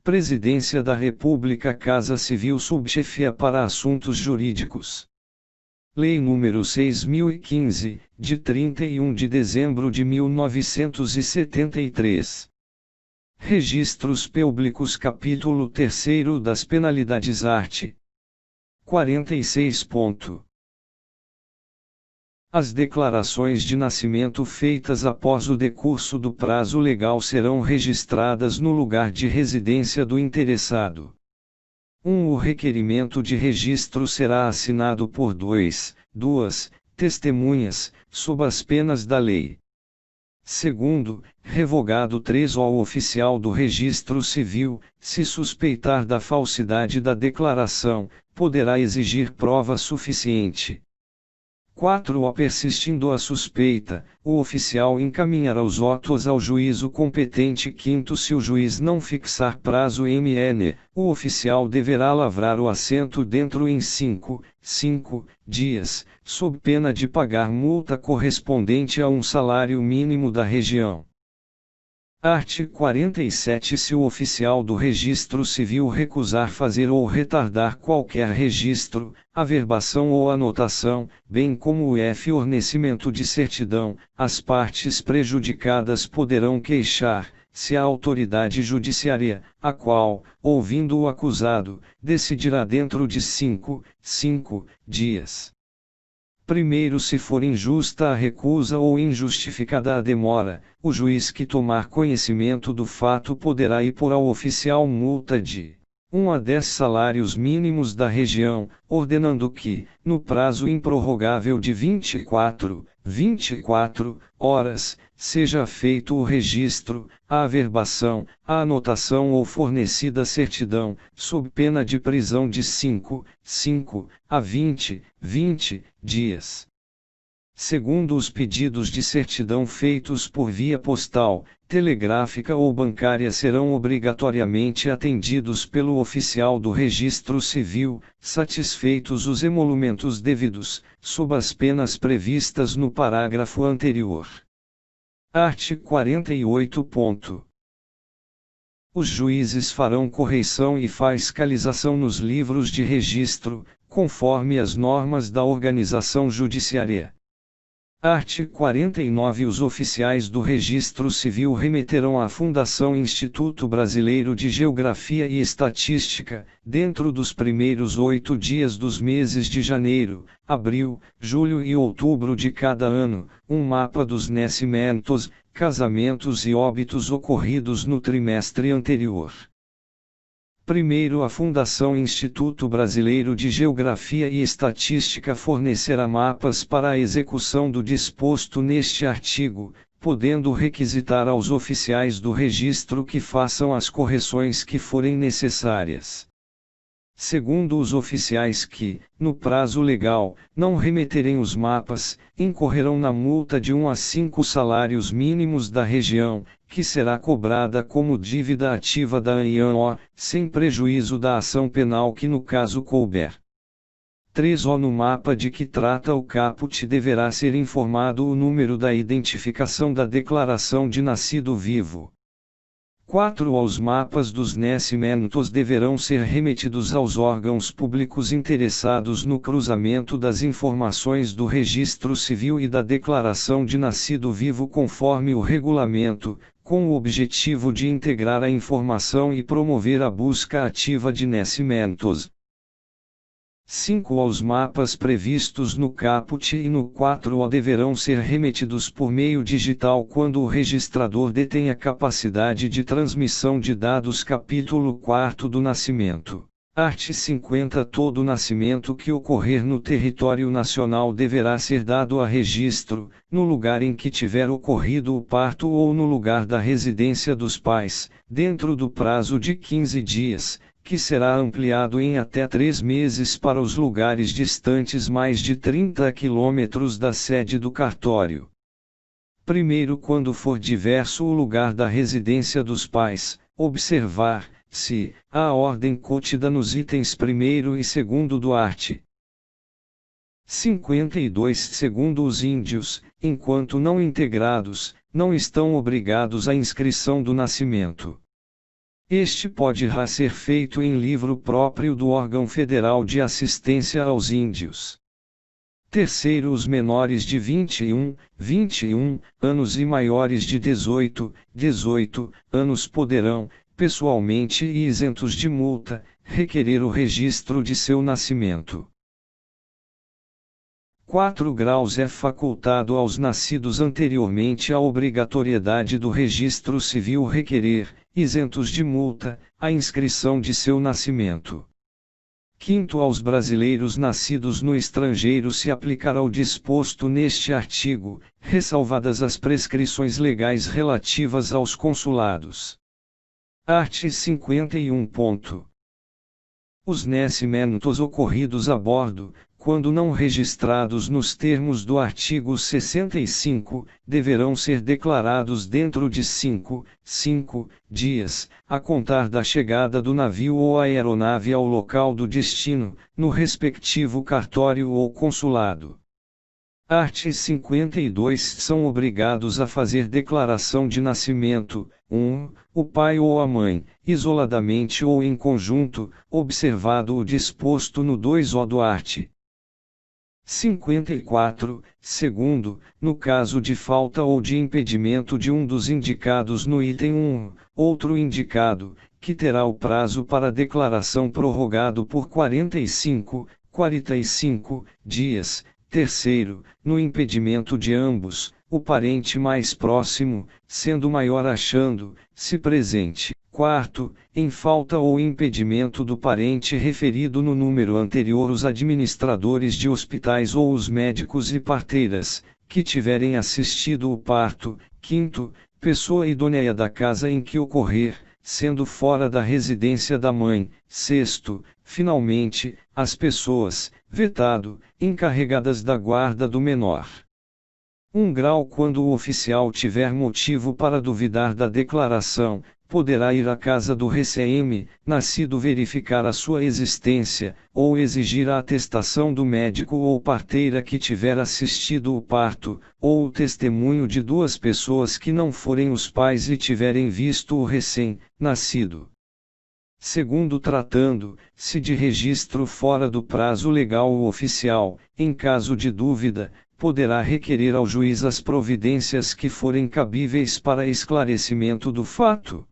Presidência da República, Casa Civil, Subchefia para Assuntos Jurídicos. Lei nº 6.015, de 31 de dezembro de 1973. Registros Públicos, Capítulo 3 das Penalidades, art. 46. As declarações de nascimento feitas após o decurso do prazo legal serão registradas no lugar de residência do interessado. O requerimento de registro será assinado por duas testemunhas, sob as penas da lei. Segundo, revogado 3 ao oficial do registro civil, se suspeitar da falsidade da declaração, poderá exigir prova suficiente. 4. Persistindo a suspeita, o oficial encaminhará os autos ao juízo competente. 5. Se o juiz não fixar prazo MN, o oficial deverá lavrar o assento dentro em 5 dias, sob pena de pagar multa correspondente a um salário mínimo da região. Art. 47. Se o oficial do registro civil recusar fazer ou retardar qualquer registro, averbação ou anotação, bem como o fornecimento de certidão, as partes prejudicadas poderão queixar-se à autoridade judiciária, a qual, ouvindo o acusado, decidirá dentro de 5 dias. Primeiro, se for injusta a recusa ou injustificada a demora, o juiz que tomar conhecimento do fato poderá impor ao oficial multa de 1 a 10 salários mínimos da região, ordenando que, no prazo improrrogável de 24 horas, seja feito o registro, a averbação, a anotação ou fornecida certidão, sob pena de prisão de 5 a 20 dias. Segundo, os pedidos de certidão feitos por via postal, telegráfica ou bancária serão obrigatoriamente atendidos pelo oficial do registro civil, satisfeitos os emolumentos devidos, sob as penas previstas no parágrafo anterior. Art. 48. Os juízes farão correição e fiscalização nos livros de registro, conforme as normas da organização judiciária. Art. 49. Os oficiais do Registro Civil remeterão à Fundação Instituto Brasileiro de Geografia e Estatística, dentro dos primeiros 8 dias dos meses de janeiro, abril, julho e outubro de cada ano, um mapa dos nascimentos, casamentos e óbitos ocorridos no trimestre anterior. Primeiro, a Fundação Instituto Brasileiro de Geografia e Estatística fornecerá mapas para a execução do disposto neste artigo, podendo requisitar aos oficiais do registro que façam as correções que forem necessárias. Segundo, os oficiais que, no prazo legal, não remeterem os mapas, incorrerão na multa de 1 a 5 salários mínimos da região, que será cobrada como dívida ativa da ANO, sem prejuízo da ação penal que no caso couber. 3. No mapa de que trata o caput deverá ser informado o número da identificação da declaração de nascido vivo. 4. Os mapas dos nascimentos deverão ser remetidos aos órgãos públicos interessados no cruzamento das informações do registro civil e da declaração de nascido vivo conforme o regulamento, com o objetivo de integrar a informação e promover a busca ativa de nascimentos. 5. Os mapas previstos no caput e no 4 deverão ser remetidos por meio digital quando o registrador detém a capacidade de transmissão de dados. Capítulo 4 do Nascimento. Art. 50. Todo nascimento que ocorrer no território nacional deverá ser dado a registro, no lugar em que tiver ocorrido o parto ou no lugar da residência dos pais, dentro do prazo de 15 dias, que será ampliado em até 3 meses para os lugares distantes mais de 30 quilômetros da sede do cartório. Primeiro, quando for diverso o lugar da residência dos pais, observar-se a ordem contida nos itens 1º e 2º do art. 52. Segundo os índios, enquanto não integrados, não estão obrigados à inscrição do nascimento. Este poderá ser feito em livro próprio do órgão federal de assistência aos índios. Terceiro, os menores de 21 anos e maiores de 18 anos poderão, pessoalmente e isentos de multa, requerer o registro de seu nascimento. 4 graus é facultado aos nascidos anteriormente à obrigatoriedade do registro civil requerer, isentos de multa, a inscrição de seu nascimento. 5, aos brasileiros nascidos no estrangeiro se aplicará o disposto neste artigo, ressalvadas as prescrições legais relativas aos consulados. Art. 51. Os nascimentos ocorridos a bordo, quando não registrados nos termos do artigo 65, deverão ser declarados dentro de 5 dias, a contar da chegada do navio ou aeronave ao local do destino, no respectivo cartório ou consulado. Art. 52. São obrigados a fazer declaração de nascimento, 1. O pai ou a mãe, isoladamente ou em conjunto, observado o disposto no 2o do art. 54. Segundo, no caso de falta ou de impedimento de um dos indicados no item 1, outro indicado, que terá o prazo para declaração prorrogado por 45 dias. Terceiro, no impedimento de ambos, o parente mais próximo, sendo maior achando-se presente. Quarto, em falta ou impedimento do parente referido no número anterior, os administradores de hospitais ou os médicos e parteiras, que tiverem assistido o parto. Quinto, pessoa idônea da casa em que ocorrer, sendo fora da residência da mãe. Sexto, finalmente, as pessoas, vetado, encarregadas da guarda do menor. 1 grau. Quando o oficial tiver motivo para duvidar da declaração, poderá ir à casa do recém-nascido verificar a sua existência, ou exigir a atestação do médico ou parteira que tiver assistido o parto, ou o testemunho de 2 pessoas que não forem os pais e tiverem visto o recém-nascido. Segundo, tratando-se de registro fora do prazo legal, o oficial, em caso de dúvida, poderá requerer ao juiz as providências que forem cabíveis para esclarecimento do fato.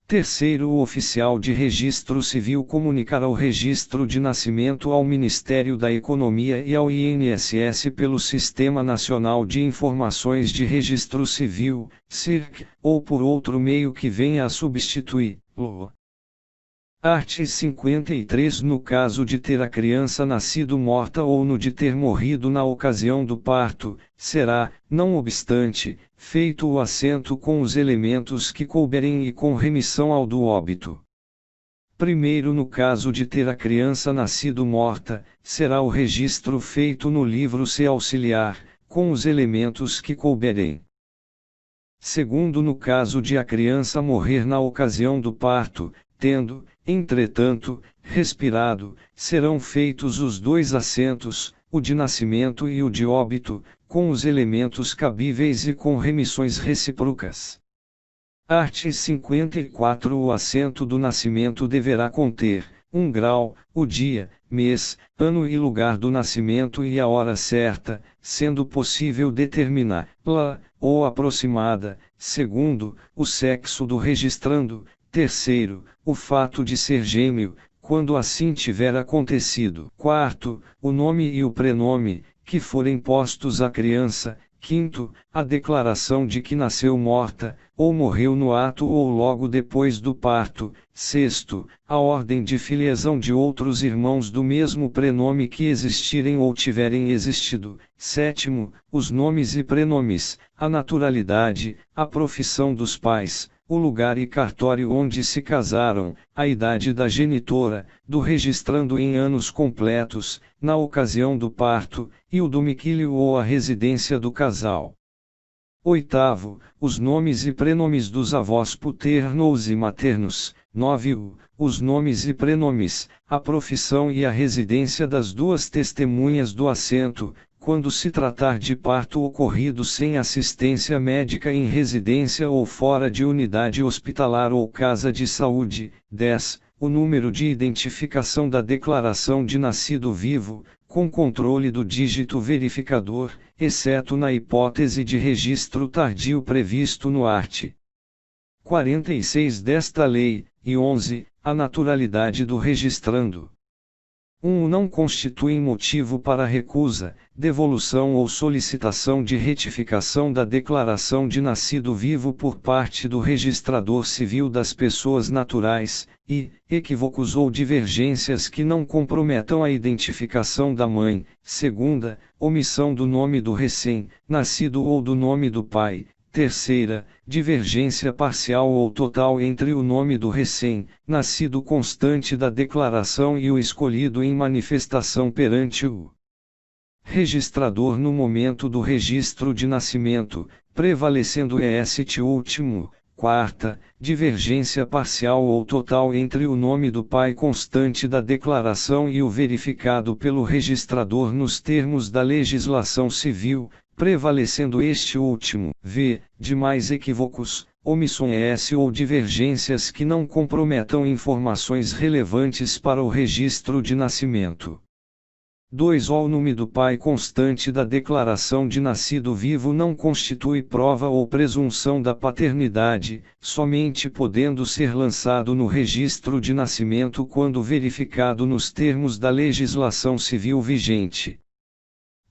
Terceiro, o oficial de registro civil comunicará o registro de nascimento ao Ministério da Economia e ao INSS pelo Sistema Nacional de Informações de Registro Civil, SIRC, ou por outro meio que venha a substituí-lo. Art. 53. No caso de ter a criança nascido morta ou no de ter morrido na ocasião do parto, será, não obstante, feito o assento com os elementos que couberem e com remissão ao do óbito. Primeiro, no caso de ter a criança nascido morta, será o registro feito no livro C auxiliar, com os elementos que couberem. Segundo, no caso de a criança morrer na ocasião do parto, tendo, entretanto, respirado, serão feitos os 2 assentos, o de nascimento e o de óbito, com os elementos cabíveis e com remissões recíprocas. Art. 54. O assento do nascimento deverá conter, 1 grau, o dia, mês, ano e lugar do nascimento e a hora certa, sendo possível determiná-la, ou aproximada. Segundo, o sexo do registrando. Terceiro, o fato de ser gêmeo, quando assim tiver acontecido. Quarto, o nome e o prenome, que forem postos à criança. Quinto, a declaração de que nasceu morta, ou morreu no ato ou logo depois do parto. Sexto, a ordem de filiação de outros irmãos do mesmo prenome que existirem ou tiverem existido. Sétimo, os nomes e prenomes, a naturalidade, a profissão dos pais, o lugar e cartório onde se casaram, a idade da genitora, do registrando em anos completos, na ocasião do parto, e o domicílio ou a residência do casal. Oitavo, os nomes e prenomes dos avós paternos e maternos. 9. Os nomes e prenomes, a profissão e a residência das 2 testemunhas do assento, quando se tratar de parto ocorrido sem assistência médica em residência ou fora de unidade hospitalar ou casa de saúde. 10. O número de identificação da declaração de nascido vivo, com controle do dígito verificador, exceto na hipótese de registro tardio previsto no art. 46 desta lei, e 11. A naturalidade do registrando. 1. Não constitui motivo para recusa, devolução ou solicitação de retificação da declaração de nascido vivo por parte do registrador civil das pessoas naturais, e equívocos ou divergências que não comprometam a identificação da mãe. 2. Omissão do nome do recém-nascido ou do nome do pai. 3. Divergência parcial ou total entre o nome do recém-nascido constante da declaração e o escolhido em manifestação perante o registrador no momento do registro de nascimento, prevalecendo este último. 4. Divergência parcial ou total entre o nome do pai constante da declaração e o verificado pelo registrador nos termos da legislação civil, prevalecendo este último. V. Demais equívocos, omissões ou divergências que não comprometam informações relevantes para o registro de nascimento. 2. O nome do pai constante da declaração de nascido vivo não constitui prova ou presunção da paternidade, somente podendo ser lançado no registro de nascimento quando verificado nos termos da legislação civil vigente.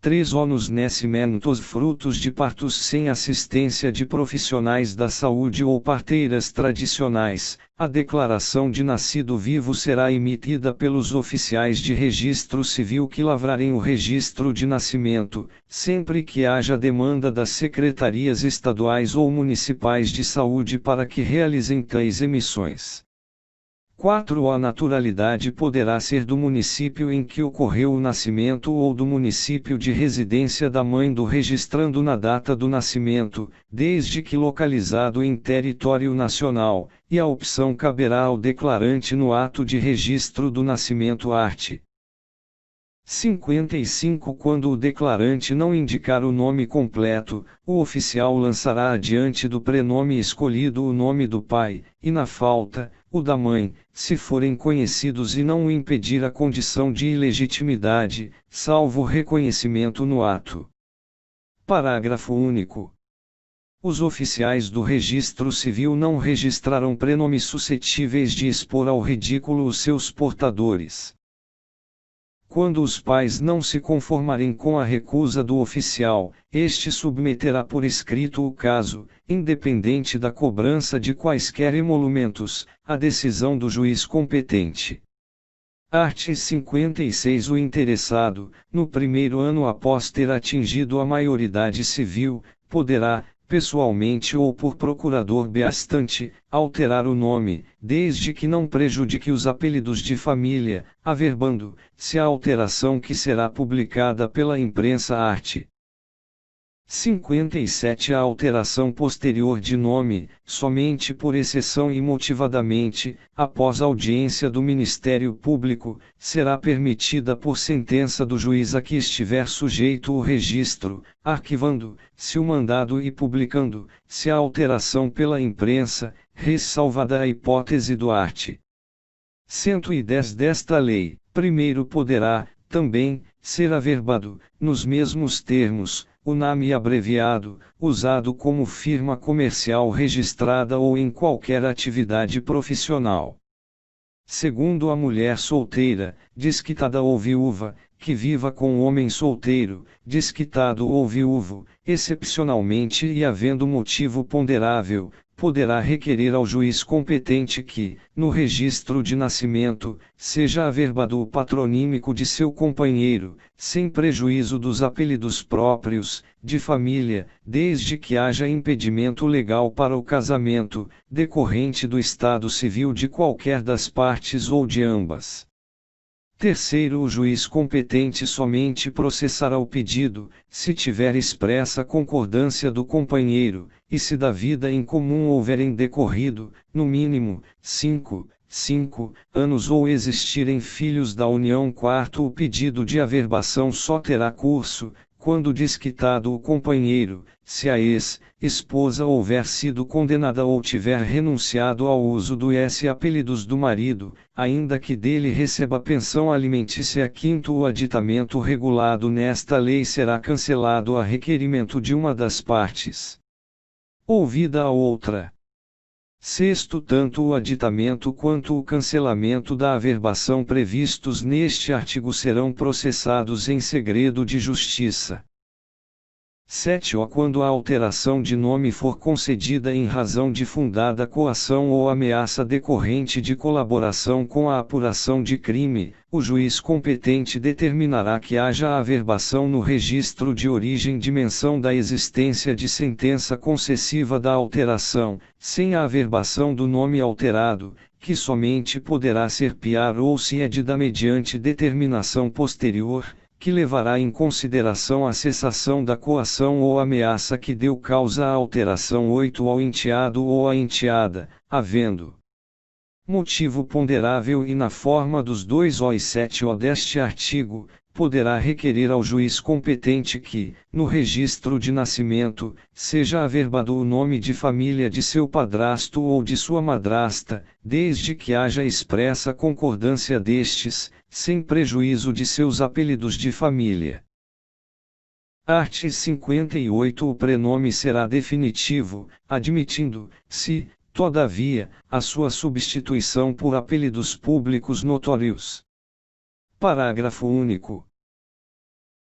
3. Nos nascimentos frutos de partos sem assistência de profissionais da saúde ou parteiras tradicionais, a declaração de nascido vivo será emitida pelos oficiais de registro civil que lavrarem o registro de nascimento, sempre que haja demanda das secretarias estaduais ou municipais de saúde para que realizem tais emissões. 4. A naturalidade poderá ser do município em que ocorreu o nascimento ou do município de residência da mãe do registrando na data do nascimento, desde que localizado em território nacional, e a opção caberá ao declarante no ato de registro do nascimento art. 55. Quando o declarante não indicar o nome completo, o oficial lançará adiante do prenome escolhido o nome do pai, e na falta, o da mãe, se forem conhecidos e não o impedir a condição de ilegitimidade, salvo reconhecimento no ato. Parágrafo único. Os oficiais do registro civil não registrarão prenomes suscetíveis de expor ao ridículo os seus portadores. Quando os pais não se conformarem com a recusa do oficial, este submeterá por escrito o caso, independente da cobrança de quaisquer emolumentos, à decisão do juiz competente. Art. 56. O interessado, no primeiro ano após ter atingido a maioridade civil, poderá, pessoalmente ou por procurador bastante, alterar o nome, desde que não prejudique os apelidos de família, averbando, se a alteração que será publicada pela imprensa art. 57. A alteração posterior de nome, somente por exceção e motivadamente, após audiência do Ministério Público, será permitida por sentença do juiz a que estiver sujeito o registro, arquivando-se o mandado e publicando-se a alteração pela imprensa, ressalvada a hipótese do art. 110 desta lei. Primeiro poderá, também, ser averbado, nos mesmos termos, o nome abreviado, usado como firma comercial registrada ou em qualquer atividade profissional. Segundo, a mulher solteira, desquitada ou viúva, que viva com o homem solteiro, desquitado ou viúvo, excepcionalmente e havendo motivo ponderável, poderá requerer ao juiz competente que, no registro de nascimento, seja averbado o patronímico de seu companheiro, sem prejuízo dos apelidos próprios, de família, desde que haja impedimento legal para o casamento, decorrente do estado civil de qualquer das partes ou de ambas. Terceiro, o juiz competente somente processará o pedido, se tiver expressa concordância do companheiro, e se da vida em comum houverem decorrido, no mínimo, 5 anos ou existirem filhos da união. Quarto, o pedido de averbação só terá curso, quando desquitado o companheiro, se a ex-esposa houver sido condenada ou tiver renunciado ao uso do apelidos do marido, ainda que dele receba pensão alimentícia. Quinto, o aditamento regulado nesta lei será cancelado a requerimento de uma das partes, ouvida a outra. Sexto, tanto o aditamento quanto o cancelamento da averbação previstos neste artigo serão processados em segredo de justiça. 7. Quando a alteração de nome for concedida em razão de fundada coação ou ameaça decorrente de colaboração com a apuração de crime, o juiz competente determinará que haja averbação no registro de origem de menção da existência de sentença concessiva da alteração, sem a averbação do nome alterado, que somente poderá ser piar ou se edida mediante determinação posterior, que levará em consideração a cessação da coação ou ameaça que deu causa à alteração. 8. Ao enteado ou à enteada, havendo motivo ponderável e na forma dos 2 e 7 deste artigo, poderá requerer ao juiz competente que, no registro de nascimento, seja averbado o nome de família de seu padrasto ou de sua madrasta, desde que haja expressa concordância destes, sem prejuízo de seus apelidos de família. Art. 58. O prenome será definitivo, admitindo-se, todavia, a sua substituição por apelidos públicos notórios. Parágrafo único.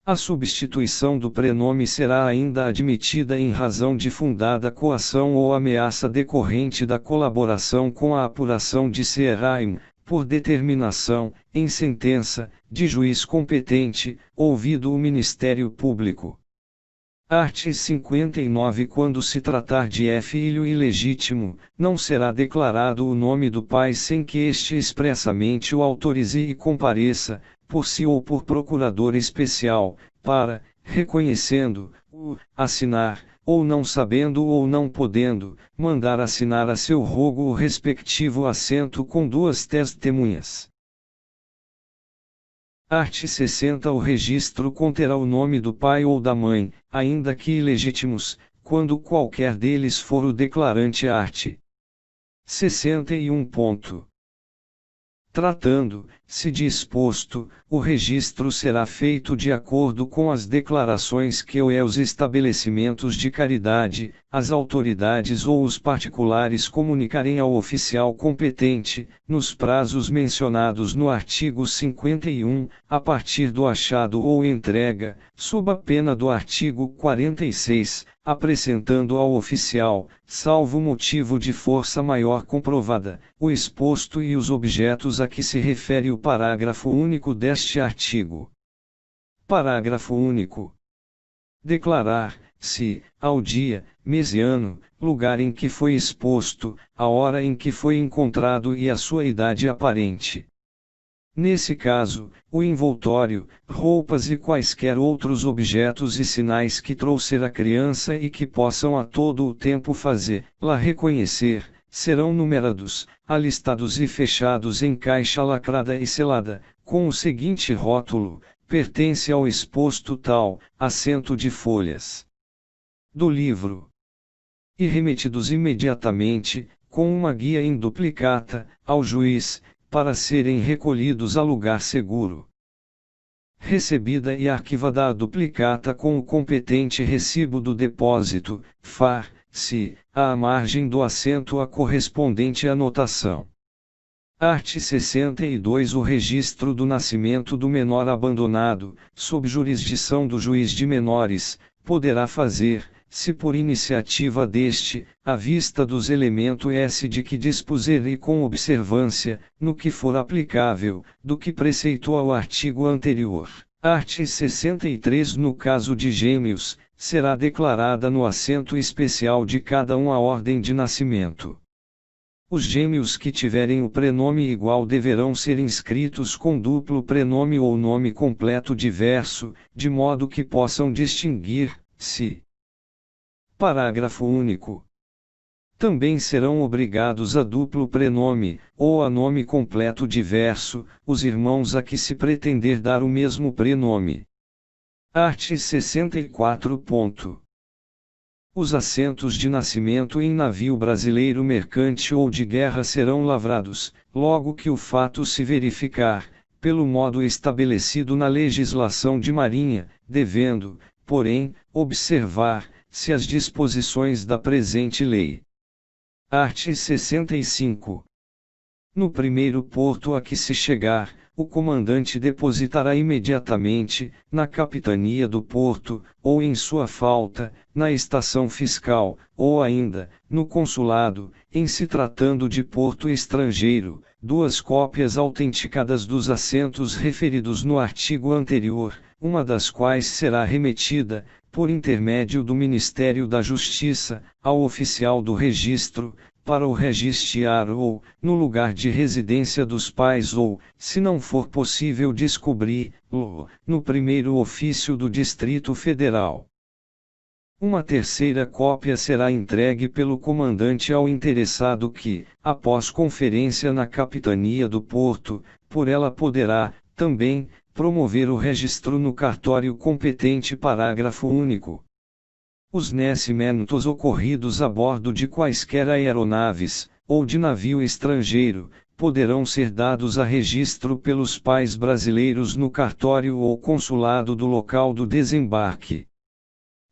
A substituição do prenome será ainda admitida em razão de fundada coação ou ameaça decorrente da colaboração com a apuração de CRAIM, por determinação, em sentença, de juiz competente, ouvido o Ministério Público. Art. 59. Quando se tratar de filho ilegítimo, não será declarado o nome do pai sem que este expressamente o autorize e compareça, por si ou por procurador especial, para, reconhecendo-o, assinar, ou não sabendo ou não podendo, mandar assinar a seu rogo o respectivo assento com 2 testemunhas. Art. 60. O registro conterá o nome do pai ou da mãe, ainda que ilegítimos, quando qualquer deles for o declarante. Art. 61. Tratando-se de exposto, o registro será feito de acordo com as declarações que os estabelecimentos de caridade, as autoridades ou os particulares comunicarem ao oficial competente, nos prazos mencionados no artigo 51, a partir do achado ou entrega, sob a pena do artigo 46, apresentando ao oficial, salvo motivo de força maior comprovada, o exposto e os objetos a que se refere o parágrafo único deste artigo. Parágrafo único. Declarar-se, ao dia, mês e ano, lugar em que foi exposto, a hora em que foi encontrado e a sua idade aparente. Nesse caso, o envoltório, roupas e quaisquer outros objetos e sinais que trouxer a criança e que possam a todo o tempo fazê-la reconhecer, serão numerados, alistados e fechados em caixa lacrada e selada, com o seguinte rótulo: pertence ao exposto tal, assento de folhas do livro. E remetidos imediatamente, com uma guia em duplicata, ao juiz, para serem recolhidos a lugar seguro. Recebida e arquivada a duplicata com o competente recibo do depósito, far-se, à margem do assento a correspondente anotação. Art. 62. O registro do nascimento do menor abandonado, sob jurisdição do juiz de menores, poderá fazer, se por iniciativa deste, à vista dos elementos de que dispuser e com observância, no que for aplicável, do que preceitua o artigo anterior. Art. 63. No caso de gêmeos, será declarada no assento especial de cada um a ordem de nascimento. Os gêmeos que tiverem o prenome igual deverão ser inscritos com duplo prenome ou nome completo diverso, de modo que possam distinguir-se. Parágrafo único. Também serão obrigados a duplo prenome, ou a nome completo diverso, os irmãos a que se pretender dar o mesmo prenome. Art. 64. Os assentos de nascimento em navio brasileiro mercante ou de guerra serão lavrados, logo que o fato se verificar, pelo modo estabelecido na legislação de marinha, devendo, porém, observar-se as disposições da presente lei. Art. 65. No primeiro porto a que se chegar, o comandante depositará imediatamente, na capitania do porto, ou em sua falta, na estação fiscal, ou ainda, no consulado, em se tratando de porto estrangeiro, 2 cópias autenticadas dos assentos referidos no artigo anterior, uma das quais será remetida, por intermédio do Ministério da Justiça, ao oficial do registro, para o registriar ou, no lugar de residência dos pais ou, se não for possível descobri-lo, no primeiro ofício do Distrito Federal. Uma terceira cópia será entregue pelo comandante ao interessado que, após conferência na capitania do porto, por ela poderá, também, promover o registro no cartório competente. Parágrafo único. Os nascimentos ocorridos a bordo de quaisquer aeronaves, ou de navio estrangeiro, poderão ser dados a registro pelos pais brasileiros no cartório ou consulado do local do desembarque.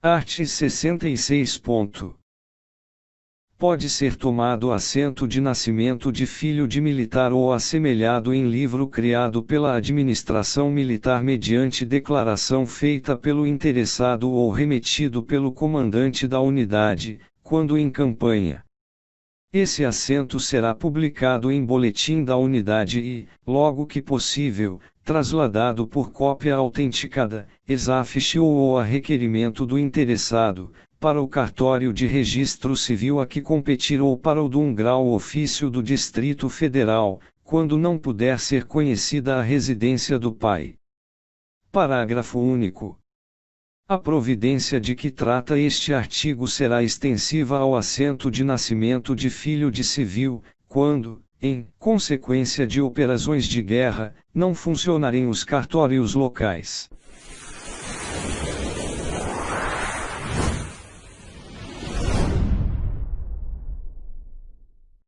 Art. 66. Pode ser tomado assento de nascimento de filho de militar ou assemelhado em livro criado pela administração militar mediante declaração feita pelo interessado ou remetido pelo comandante da unidade, quando em campanha. Esse assento será publicado em boletim da unidade e, logo que possível, trasladado por cópia autenticada, ex officio ou a requerimento do interessado, para o cartório de registro civil a que competir ou para o de um grau ofício do Distrito Federal, quando não puder ser conhecida a residência do pai. Parágrafo único. A providência de que trata este artigo será extensiva ao assento de nascimento de filho de civil, quando, em consequência de operações de guerra, não funcionarem os cartórios locais.